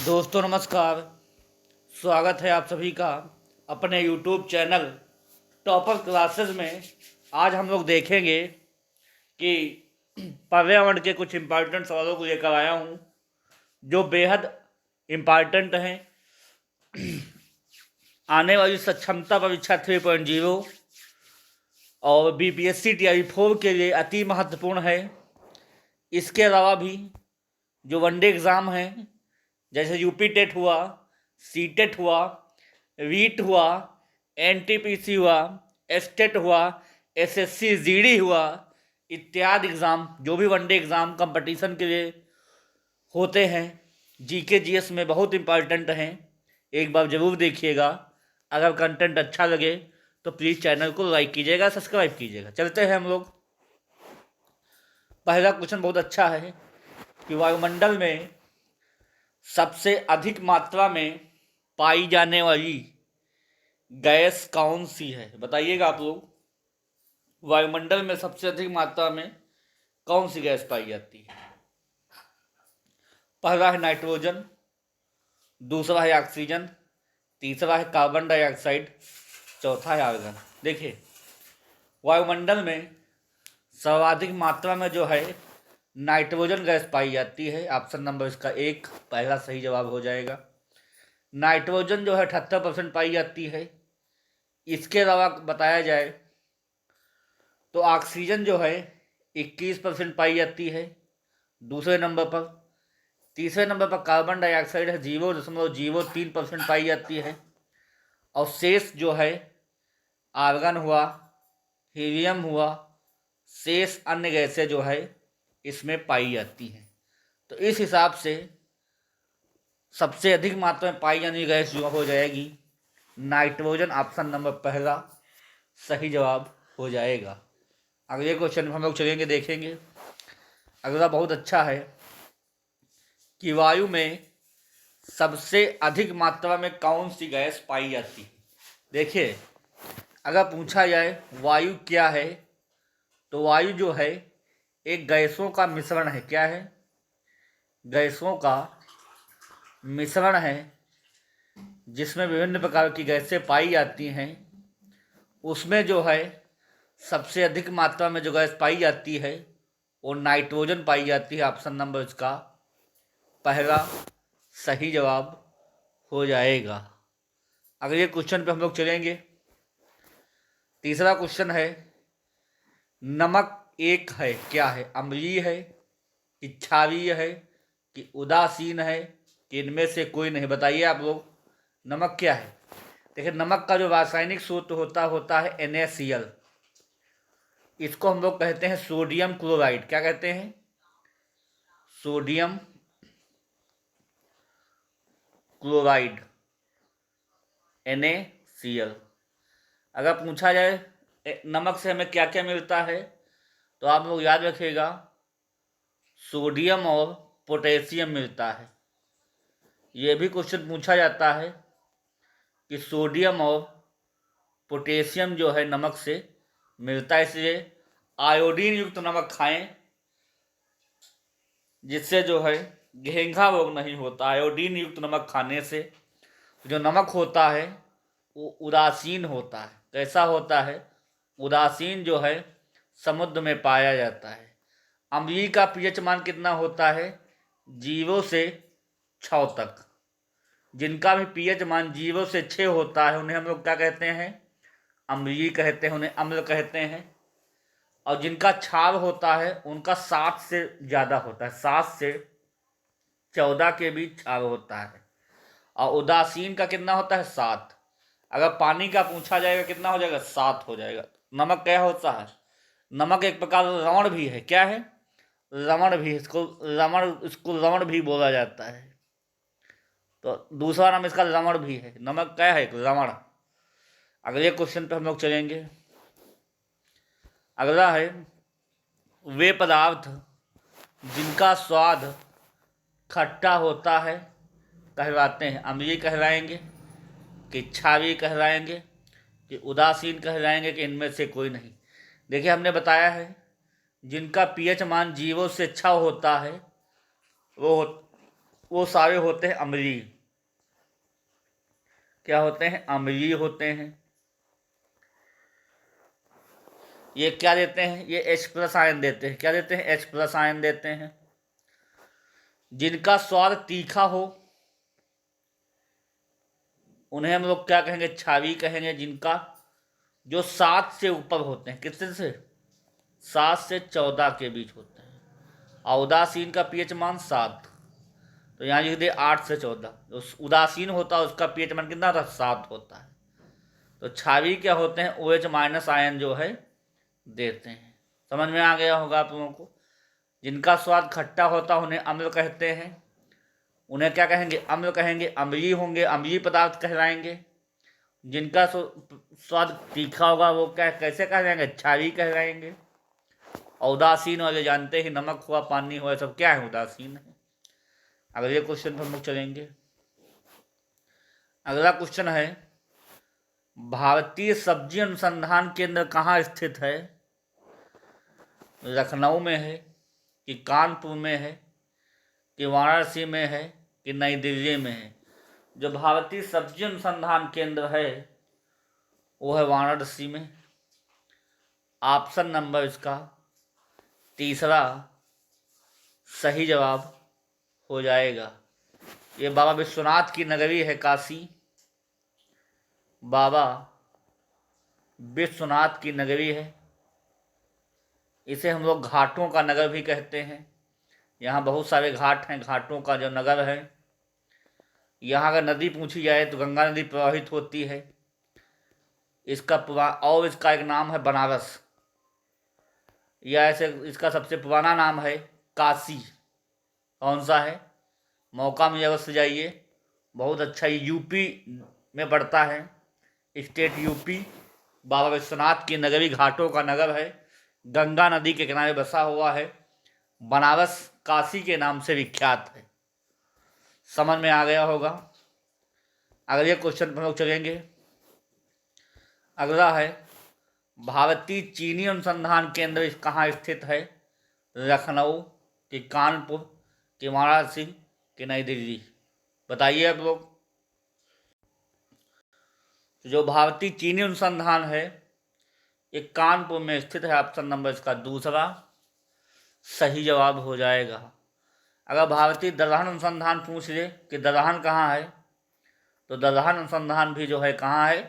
दोस्तों नमस्कार। स्वागत है आप सभी का अपने YouTube चैनल टॉपर क्लासेस में। आज हम लोग देखेंगे कि पर्यावरण के कुछ इम्पॉर्टेंट सवालों को लेकर आया हूँ जो बेहद इम्पॉर्टेंट हैं। आने वाली सक्षमता परीक्षा 3.0 और BPSC TR4 के लिए अति महत्वपूर्ण है। इसके अलावा भी जो वनडे एग्ज़ाम हैं जैसे यूपी टेट हुआ, सी टेट हुआ, वीट हुआ, NTPC हुआ, एस्टेट हुआ, SSC जीडी हुआ इत्यादि एग्ज़ाम जो भी वनडे एग्ज़ाम कंपटीशन के लिए होते हैं जीके जीएस में बहुत इम्पॉर्टेंट हैं। एक बार ज़रूर देखिएगा। अगर कंटेंट अच्छा लगे तो प्लीज़ चैनल को लाइक कीजिएगा, सब्सक्राइब कीजिएगा। चलते हैं हम लोग। पहला क्वेश्चन बहुत अच्छा है कि वायुमंडल में सबसे अधिक मात्रा में पाई जाने वाली गैस कौन सी है? बताइएगा आप लोग। वायुमंडल में सबसे अधिक मात्रा में कौन सी गैस पाई जाती है? पहला है नाइट्रोजन, दूसरा है ऑक्सीजन, तीसरा है कार्बन डाइऑक्साइड, चौथा है आर्गन। देखिए, वायुमंडल में सर्वाधिक मात्रा में जो है नाइट्रोजन गैस पाई जाती है। ऑप्शन नंबर इसका 1 पहला सही जवाब हो जाएगा। नाइट्रोजन जो है 78% पाई जाती है। इसके अलावा बताया जाए तो ऑक्सीजन जो है 21% पाई जाती है दूसरे नंबर पर। तीसरे नंबर पर कार्बन डाइऑक्साइड है 0.03% पाई जाती है। और शेष जो है आर्गन हुआ, हीलियम हुआ, शेष अन्य गैसें जो है इसमें पाई जाती हैं। तो इस हिसाब से सबसे अधिक मात्रा में पाई जाने वाली गैस जो हो जाएगी नाइट्रोजन। ऑप्शन नंबर पहला सही जवाब हो जाएगा। अगले क्वेश्चन में हम लोग चलेंगे, देखेंगे। अगला बहुत अच्छा है कि वायु में सबसे अधिक मात्रा में कौन सी गैस पाई जाती है? देखिए, अगर पूछा जाए वायु क्या है तो वायु जो है एक गैसों का मिश्रण है। क्या है? गैसों का मिश्रण है जिसमें विभिन्न प्रकार की गैसें पाई जाती हैं। उसमें जो है सबसे अधिक मात्रा में जो गैस पाई जाती है वो नाइट्रोजन पाई जाती है। ऑप्शन नंबर इसका पहला सही जवाब हो जाएगा। अगले क्वेश्चन पे हम लोग चलेंगे। तीसरा क्वेश्चन है, नमक एक है, क्या है? अम्लीय है, इच्छावीय है कि उदासीन है कि इनमें से कोई नहीं? बताइए आप लोग, नमक क्या है? देखिए, नमक का जो रासायनिक सूत्र होता है NaCl। इसको हम लोग कहते हैं सोडियम क्लोराइड। क्या कहते हैं? Sodium chloride, NaCl। अगर पूछा जाए नमक से हमें क्या क्या मिलता है तो आप लोग याद रखिएगा, सोडियम और पोटेशियम मिलता है। ये भी क्वेश्चन पूछा जाता है कि सोडियम और पोटेशियम जो है नमक से मिलता है, इसलिए आयोडीन युक्त नमक खाएं जिससे जो है घेंघा रोग नहीं होता। आयोडीन युक्त नमक खाने से जो नमक होता है वो उदासीन होता है। कैसा होता है? उदासीन जो है समुद्र में पाया जाता है। अम्लीय का पीएच मान कितना होता है? 0 से 6 तक। जिनका भी पीएच मान 0 से 6 होता है उन्हें हम लोग क्या कहते हैं? अम्लीय कहते हैं, उन्हें अम्ल कहते हैं। और जिनका क्षार होता है उनका 7 से ज़्यादा होता है, 7 से 14 के बीच क्षार होता है। और उदासीन का कितना होता है? 7। अगर पानी का पूछा जाएगा कितना हो जाएगा? 7 हो जाएगा। नमक क्या होता है? नमक एक प्रकार लवण भी है। क्या है? लवण भी। इसको लवण भी बोला जाता है। तो दूसरा नाम इसका लवण भी है। नमक क्या है? लवण। अगले क्वेश्चन पे हम लोग चलेंगे। अगला है, वे पदार्थ जिनका स्वाद खट्टा होता है कहलाते हैं? अम्लीय कहलाएंगे कि क्षारीय कहलाएंगे कि उदासीन कहलाएंगे कि इनमें से कोई नहीं? देखिए, हमने बताया है जिनका पीएच मान 0 से 6 होता है वो सारे होते हैं अम्लीय। क्या होते हैं? अम्लीय होते हैं। ये क्या देते हैं? ये H+ आयन देते हैं। क्या देते हैं? H+ आयन देते हैं। जिनका स्वाद तीखा हो उन्हें हम लोग क्या कहेंगे? क्षारीय कहेंगे। जिनका जो 7 से ऊपर होते हैं, कितने से? 7 से 14 के बीच होते हैं। और उदासीन का pH मान 7, तो यहाँ लिख दे 8 से 14। जो उदासीन होता है उसका pH मान कितना था? 7 होता है। तो क्षारीय क्या होते हैं? OH- आयन जो है देते हैं। समझ में आ गया होगा आप लोगों को। जिनका स्वाद खट्टा होता है उन्हें अम्ल कहते हैं। उन्हें क्या कहेंगे? अम्ल कहेंगे। अम्लीय होंगे, अम्लीय पदार्थ कहलाएंगे। जिनका स्वाद तीखा होगा वो क्या, कैसे कहलाएंगे? क्षारीय कहलाएंगे। और उदासीन वाले जानते ही, नमक हुआ, पानी हुआ, सब क्या है? उदासीन है। अगले क्वेश्चन पर हम लोग चलेंगे। अगला क्वेश्चन है, भारतीय सब्जी अनुसंधान केंद्र कहाँ स्थित है? लखनऊ में है, कि कानपुर में है, कि वाराणसी में है, कि नई दिल्ली में है? जो भारतीय सब्जी अनुसंधान केंद्र है वो है वाराणसी में। ऑप्शन नंबर इसका तीसरा सही जवाब हो जाएगा। ये बाबा विश्वनाथ की नगरी है काशी। बाबा विश्वनाथ की नगरी है। इसे हम लोग घाटों का नगर भी कहते हैं। यहाँ बहुत सारे घाट हैं, घाटों का जो नगर है। यहाँ अगर नदी पूछी जाए तो गंगा नदी प्रवाहित होती है। इसका एक नाम है बनारस, या ऐसे इसका सबसे पुराना नाम है काशी। कौन सा है? मौका मिले अवश्य जाइए, बहुत अच्छा। ये यूपी में पड़ता है, स्टेट यूपी। बाबा विश्वनाथ की नगरी, घाटों का नगर है, गंगा नदी के किनारे बसा हुआ है। बनारस काशी के नाम से विख्यात है। समझ में आ गया होगा। अगले क्वेश्चन पर हम लोग चलेंगे। अगला है, भारतीय चीनी अनुसंधान केंद्र कहाँ स्थित है? लखनऊ, कि कानपुर, कि वाराणसी, कि नई दिल्ली? बताइए आप लोग। जो भारतीय चीनी अनुसंधान है ये कानपुर में स्थित है। ऑप्शन नंबर इसका दूसरा सही जवाब हो जाएगा। अगर भारतीय दलहन अनुसंधान पूछ ले कि दलहन कहाँ है, तो दलहन अनुसंधान भी जो है कहाँ है?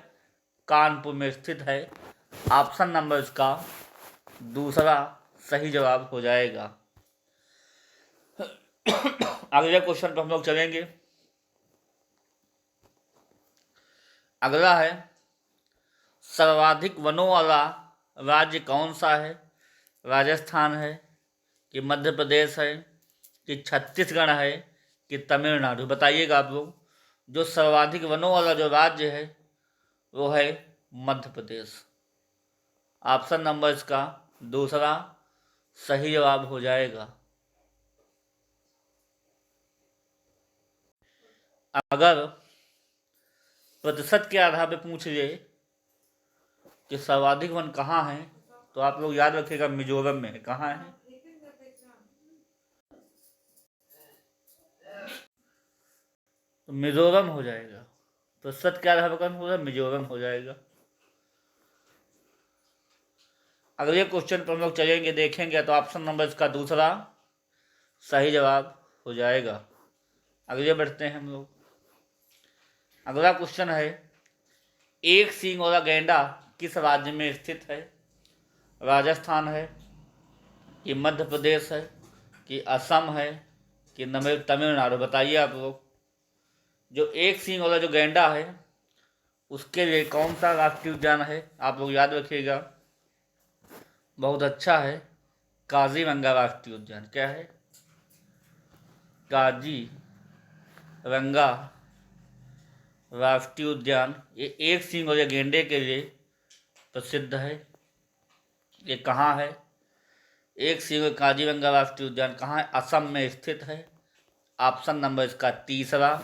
कानपुर में स्थित है। ऑप्शन नंबर इसका दूसरा सही जवाब हो जाएगा। अगले क्वेश्चन पर हम लोग चलेंगे। अगला है, सर्वाधिक वनों वाला राज्य कौन सा है? राजस्थान है, कि मध्य प्रदेश है, कि छत्तीसगढ़ है, कि तमिलनाडु? बताइएगा आप लोग। जो सर्वाधिक वनों वाला जो राज्य है वो है मध्य प्रदेश। ऑप्शन नंबर इसका दूसरा सही जवाब हो जाएगा। अगर प्रतिशत के आधार पर पूछ ले कि सर्वाधिक वन कहाँ है, तो आप लोग याद रखिएगा मिजोरम में है। कहाँ है? तो मिजोरम हो जाएगा। प्रतिशत के आधार पर कौन होगा? मिजोरम हो जाएगा। अगले क्वेश्चन पर हम लोग चलेंगे, देखेंगे, तो ऑप्शन नंबर इसका दूसरा सही जवाब हो जाएगा। अगले बढ़ते हैं हम लोग। अगला क्वेश्चन है, एक सींग वाला गैंडा किस राज्य में स्थित है? राजस्थान है, कि मध्य प्रदेश है, कि असम है, कि तमिलनाडु? बताइए आप लोग। जो एक सींग वाला जो गैंडा है उसके लिए कौन सा राष्ट्रीय उद्यान है? आप लोग याद रखिएगा, बहुत अच्छा है, काजीरंगा राष्ट्रीय उद्यान। क्या है? काजीरंगा राष्ट्रीय उद्यान। ये एक सींग वाले गैंडे के लिए प्रसिद्ध है। ये कहाँ है? एक सींग काजीरंगा राष्ट्रीय उद्यान कहाँ है? असम में स्थित है। ऑप्शन नंबर इसका तीसरा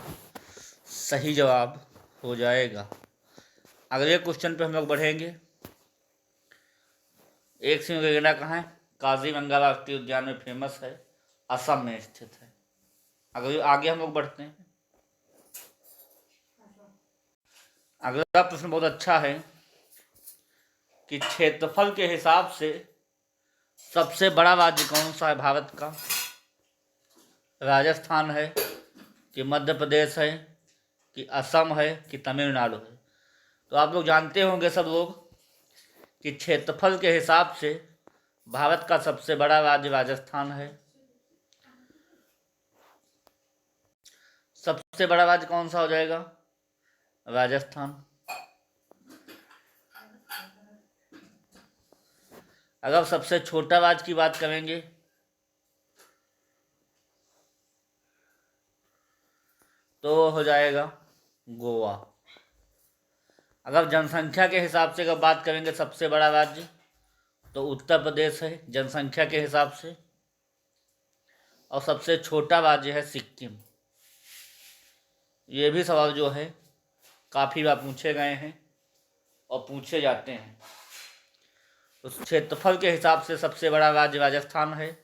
सही जवाब हो जाएगा। अगले क्वेश्चन पे हम लोग बढ़ेंगे। एक सिंह का गैंडा कहाँ है? काजीरंगा राष्ट्रीय उद्यान में फेमस है, असम में स्थित है। अगर आगे हम लोग बढ़ते हैं, अगला प्रश्न बहुत अच्छा है कि क्षेत्रफल के हिसाब से सबसे बड़ा राज्य कौन सा है भारत का? राजस्थान है कि मध्य प्रदेश है कि असम है कि तमिलनाडु है? तो आप लोग जानते होंगे सब लोग कि क्षेत्रफल के हिसाब से भारत का सबसे बड़ा राज्य राजस्थान है। सबसे बड़ा राज्य कौन सा हो जाएगा? राजस्थान। अगर सबसे छोटा राज्य की बात करेंगे तो हो जाएगा गोवा। अगर जनसंख्या के हिसाब से अगर बात करेंगे सबसे बड़ा राज्य तो उत्तर प्रदेश है जनसंख्या के हिसाब से, और सबसे छोटा राज्य है सिक्किम। ये भी सवाल जो है काफ़ी बार पूछे गए हैं और पूछे जाते हैं। उस क्षेत्रफल के हिसाब से सबसे बड़ा राज्य राजस्थान है,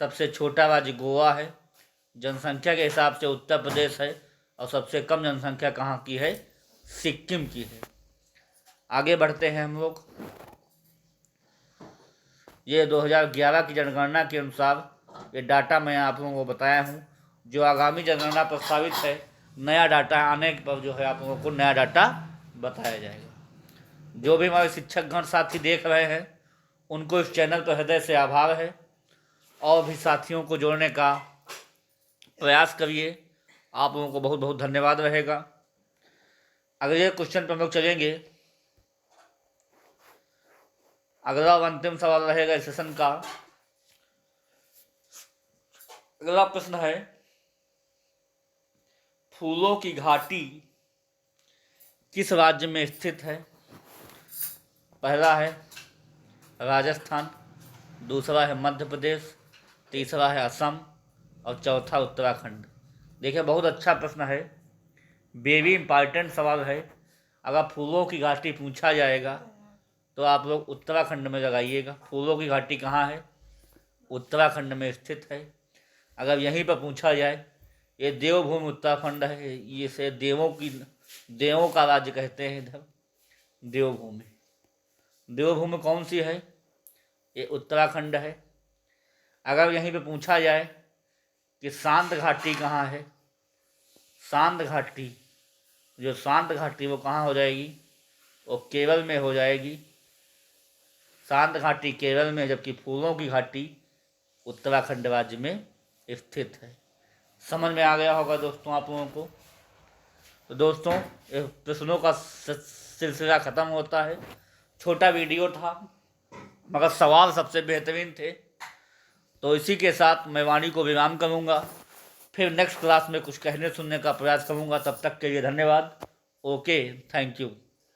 सबसे छोटा राज्य गोवा है, जनसंख्या के हिसाब से उत्तर प्रदेश है, और सबसे कम जनसंख्या कहाँ की है? सिक्किम की है। आगे बढ़ते हैं हम लोग। ये 2011 की जनगणना के अनुसार ये डाटा मैं आप लोगों को बताया हूँ। जो आगामी जनगणना प्रस्तावित है, नया डाटा आने पर जो है आप लोगों को नया डाटा बताया जाएगा। जो भी हमारे शिक्षकगण साथी देख रहे हैं उनको इस चैनल पर हृदय से आभार है, और भी साथियों को जोड़ने का प्रयास करिए। आप लोगों को बहुत बहुत धन्यवाद रहेगा। अगले क्वेश्चन पर हम लोग चलेंगे। अगला और अंतिम सवाल रहेगा इस सेशन का। अगला प्रश्न है, फूलों की घाटी किस राज्य में स्थित है? पहला है राजस्थान, दूसरा है मध्य प्रदेश, तीसरा है असम, और चौथा उत्तराखंड। देखिए बहुत अच्छा प्रश्न है, वेरी इंपॉर्टेंट सवाल है। अगर फूलों की घाटी पूछा जाएगा तो आप लोग उत्तराखंड में लगाइएगा। फूलों की घाटी कहाँ है? उत्तराखंड में स्थित है। अगर यहीं पर पूछा जाए, ये देवभूमि उत्तराखंड है, ये से देवों का राज्य कहते हैं इधर, देवभूमि। देवभूमि कौन सी है? ये उत्तराखंड है। अगर यहीं पे पूछा जाए कि शांत घाटी कहाँ है, शांत घाटी, जो शांत घाटी वो कहाँ हो जाएगी? वो केरल में हो जाएगी। शांत घाटी केरल में, जबकि फूलों की घाटी उत्तराखंड राज्य में स्थित है। समझ में आ गया होगा दोस्तों आप लोगों को। तो दोस्तों प्रश्नों का सिलसिला ख़त्म होता है। छोटा वीडियो था मगर सवाल सबसे बेहतरीन थे। तो इसी के साथ मैं वाणी को विराम करूँगा। फिर नेक्स्ट क्लास में कुछ कहने सुनने का प्रयास करूँगा। तब तक के लिए धन्यवाद। Okay, thank you.